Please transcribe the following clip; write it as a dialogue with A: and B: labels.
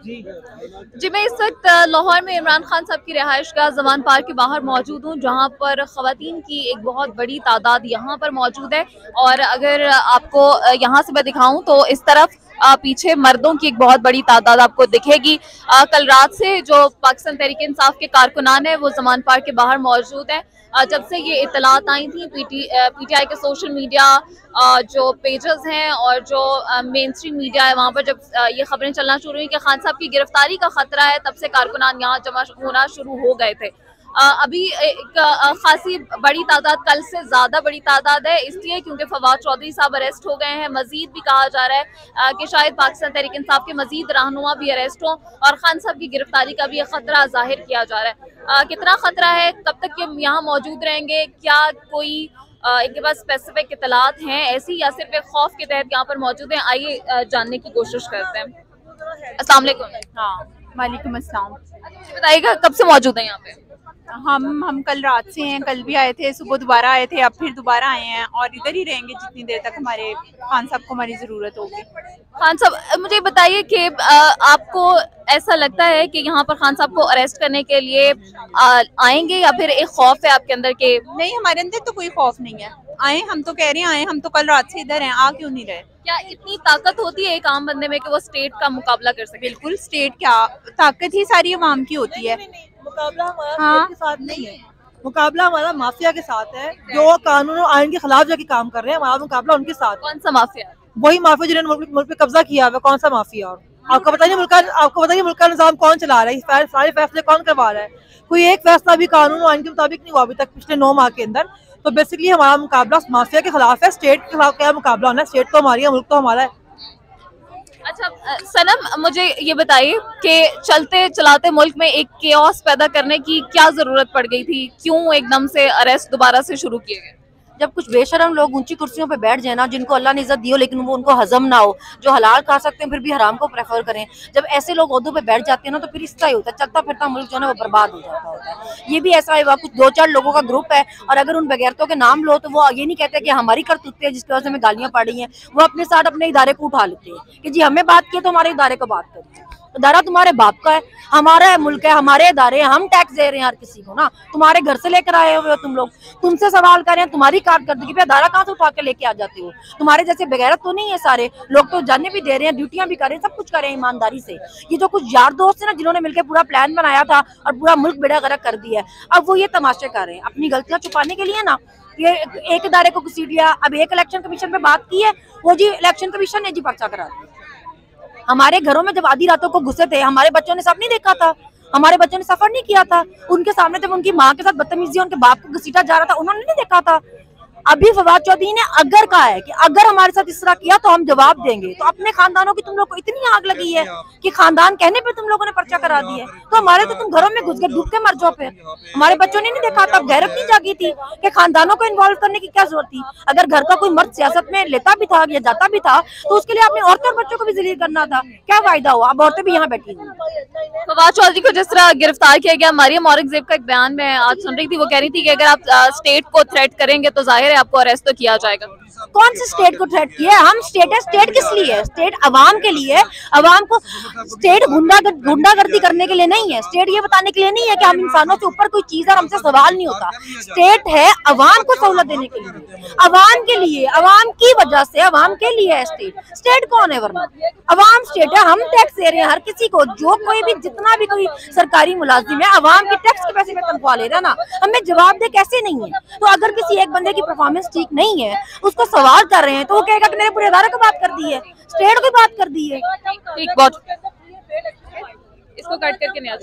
A: जी, मैं इस वक्त लाहौर में इमरान खान साहब की रिहाइशगाह ज़मान पार्क के बाहर मौजूद हूँ, जहाँ पर ख़वातीन की एक बहुत बड़ी तादाद यहाँ पर मौजूद है। और अगर आपको यहाँ से मैं दिखाऊं तो इस तरफ पीछे मर्दों की एक बहुत बड़ी तादाद आपको दिखेगी। कल रात से जो पाकिस्तान तहरीक इंसाफ के कारकुनान है वो ज़मान पार्क के बाहर मौजूद है। जब से ये इतलात आई थी पीटीआई के सोशल मीडिया जो पेजेस हैं और जो मेन स्ट्रीम मीडिया है, वहाँ पर जब ये खबरें चलना शुरू हुई कि खान साहब की गिरफ्तारी का खतरा है, तब से कारकुनान यहाँ जमा होना शुरू हो गए थे। अभी एक खासी बड़ी तादाद, कल से ज्यादा बड़ी तादाद है, इसलिए क्योंकि फवाद चौधरी साहब अरेस्ट हो गए हैं। मजीद भी कहा जा रहा है कि शायद पाकिस्तान तहरीक इंसाफ के मजीद रहनुमा भी अरेस्ट हों और खान साहब की गिरफ्तारी का भी खतरा जाहिर किया जा रहा है। कितना खतरा है, कब तक ये यहाँ मौजूद रहेंगे, क्या कोई इनके पास स्पेसिफिक इतलात हैं ऐसी, या सिर्फ एक खौफ के तहत यहाँ पर मौजूद हैं? आइए जानने की कोशिश करते हैं। अस्सलाम वालेकुम।
B: हाँ, वालेकुम अस्सलाम।
A: बताइएगा कब से मौजूद है यहाँ पे?
B: हम कल रात से हैं, कल भी आए थे, सुबह दोबारा आए थे, अब फिर दोबारा आए हैं और इधर ही रहेंगे जितनी देर तक हमारे खान साहब को हमारी ज़रूरत होगी।
A: खान साहब, मुझे बताइए कि आपको ऐसा लगता है कि यहाँ पर खान साहब को अरेस्ट करने के लिए आएंगे, या फिर एक खौफ है आपके अंदर के?
B: नहीं, हमारे अंदर तो कोई खौफ नहीं है। आए, हम तो कह रहे हैं आए, हम तो कल रात से इधर हैं, आ क्यों नहीं रहे?
A: क्या इतनी ताकत होती है एक आम बंदे में कि वो स्टेट का मुकाबला कर सके?
B: बिल्कुल, स्टेट क्या ताकत ही सारी अवाम की होती है।
C: मुकाबला हमारा के साथ नहीं है, मुकाबला हमारा माफिया के साथ है जो कानून और आइन के खिलाफ जाके काम कर रहे हैं। हमारा मुकाबला उनके साथ।
A: कौन सा माफिया?
C: वही माफिया जिन्होंने मुल्क पे कब्जा किया हुआ। कौन सा माफिया? और आपको बताइए मुल्क का निजाम कौन चला रहा है? सारे फैसले कौन करवा रहा है? कोई एक फैसला भी कानून और आइन के मुताबिक नहीं हुआ अभी तक पिछले 9 माह के अंदर। तो बेसिकली हमारा मुकाबला माफिया के खिलाफ है। स्टेट के खिलाफ क्या मुकाबला होना है? स्टेट तो हमारी है, मुल्क तो हमारा है।
A: अच्छा सनम, मुझे ये बताइए कि चलते चलाते मुल्क में एक केओस पैदा करने की क्या जरूरत पड़ गई थी? क्यों एकदम से अरेस्ट दोबारा से शुरू किए गए?
D: जब कुछ बेशरम लोग ऊंची कुर्सियों पे बैठ जाए ना, जिनको अल्लाह ने इज्जत दी हो लेकिन वो उनको हजम ना हो, जो हलाल खा सकते हैं फिर भी हराम को प्रेफर करें, जब ऐसे लोग ओहदों पे बैठ जाते हैं ना, तो फिर इसका ही होता है, चलता फिरता मुल्क जो है वो बर्बाद हो जाता होता है। ये भी ऐसा है, कुछ 2-4 लोगों का ग्रुप है और अगर उन बेगैरतों के नाम लो तो वो ये नहीं कहते कि हमारी करतूतें जिसकी वजह से हमें गालियां पड़ रही हैं, वो अपने साथ अपने इदारे को उठा लेते हैं कि जी हमें बात की तो हमारे इदारे को बात करिए। इदारा तुम्हारे बाप का है, हमारा है, मुल्क है, हमारे इदारे हैं, हम टैक्स दे रहे हैं हर किसी को ना। तुम्हारे घर से लेकर आए हुए हो तुम लोग, तुमसे सवाल कर रहे हैं, तुम्हारी कारकर्दगी पे इदारा कहाँ से उठा के लेके आ जाते हो? तुम्हारे जैसे बेगैरत तो नहीं है सारे लोग, तो जाने भी दे रहे हैं, ड्यूटियां भी कर रहे हैं, सब कुछ कर रहे हैं ईमानदारी से। ये जो कुछ यार दोस्त है ना, जिन्होंने मिलकर पूरा प्लान बनाया था और पूरा मुल्क बेड़ा गर्क कर दिया है, अब वो ये तमाशे कर रहे हैं अपनी गलतियां छुपाने के लिए ना। ये एक इदारे को घसीट लिया, अब एक इलेक्शन कमीशन पे बात की है, वो जी इलेक्शन कमीशन ने जी पर्चा करा दिया। हमारे घरों में जब आधी रातों को घुसे थे, हमारे बच्चों ने सब नहीं देखा था, हमारे बच्चों ने सफर नहीं किया था, उनके सामने जब उनकी माँ के साथ बदतमीजी उनके बाप को घसीटा जा रहा था, उन्होंने नहीं देखा था। अभी फवाद चौधरी ने अगर कहा है कि अगर हमारे साथ इस तरह किया तो हम जवाब देंगे, तो अपने खानदानों की तुम लोग को इतनी आग लगी है कि खानदान कहने पे तुम लोगों ने पर्चा करा दिया है, तो हमारे तो तुम घरों में घुस गए, डूब के मर जाओ। फिर हमारे बच्चों ने नहीं देखा था, गैरत नहीं जागी थी कि खानदानों को इन्वॉल्व करने की क्या जरूरत थी? अगर घर का कोई मर्द सियासत में लेता भी था या जाता भी था तो उसके लिए अपने औरतों और बच्चों को भी जलील करना था। क्या फायदा हुआ? अब औरतें भी यहाँ बैठी हुई।
A: फवाद चौधरी को जिस तरह गिरफ्तार किया गया, मरियम औरंगजेब का एक बयान मैं आज सुन रही थी, वो कह रही थी कि अगर आप स्टेट को थ्रेट करेंगे तो जाहिर है आपको अरेस्ट तो किया जाएगा।
D: कौन से स्टेट को थ्रेट किया? हम स्टेट है, स्टेट किस लिए है? स्टेट अवाम के लिए है, अवाम को। स्टेट गुंडागर्दी करने के लिए नहीं है, स्टेट ये बताने के लिए नहीं है कि हम इंसानों से ऊपर कोई चीज है, हमसे सवाल नहीं होता। स्टेट है अवाम को सहूलत देने के लिए, अवाम के लिए, अवाम की वजह से, अवाम के लिए है स्टेट। स्टेट कौन है वरना? अवाम स्टेट है, हम टैक्स दे रहे हैं हर किसी को, जो कोई भी जितना भी कोई सरकारी मुलाजिम है अवाम के टैक्स के पैसे में तनख्वाह ले रहा ना, हमें जवाब दे कैसे नहीं है? तो अगर किसी एक बंदे की परफॉर्मेंस ठीक नहीं है, उसको सवाल कर रहे हैं, तो वो कहेगा कि मेरे पूरे इदारे को बात कर दी है, स्टेट को बात कर दी है।
A: ठीक, बहुत इसको कट करके नहीं आ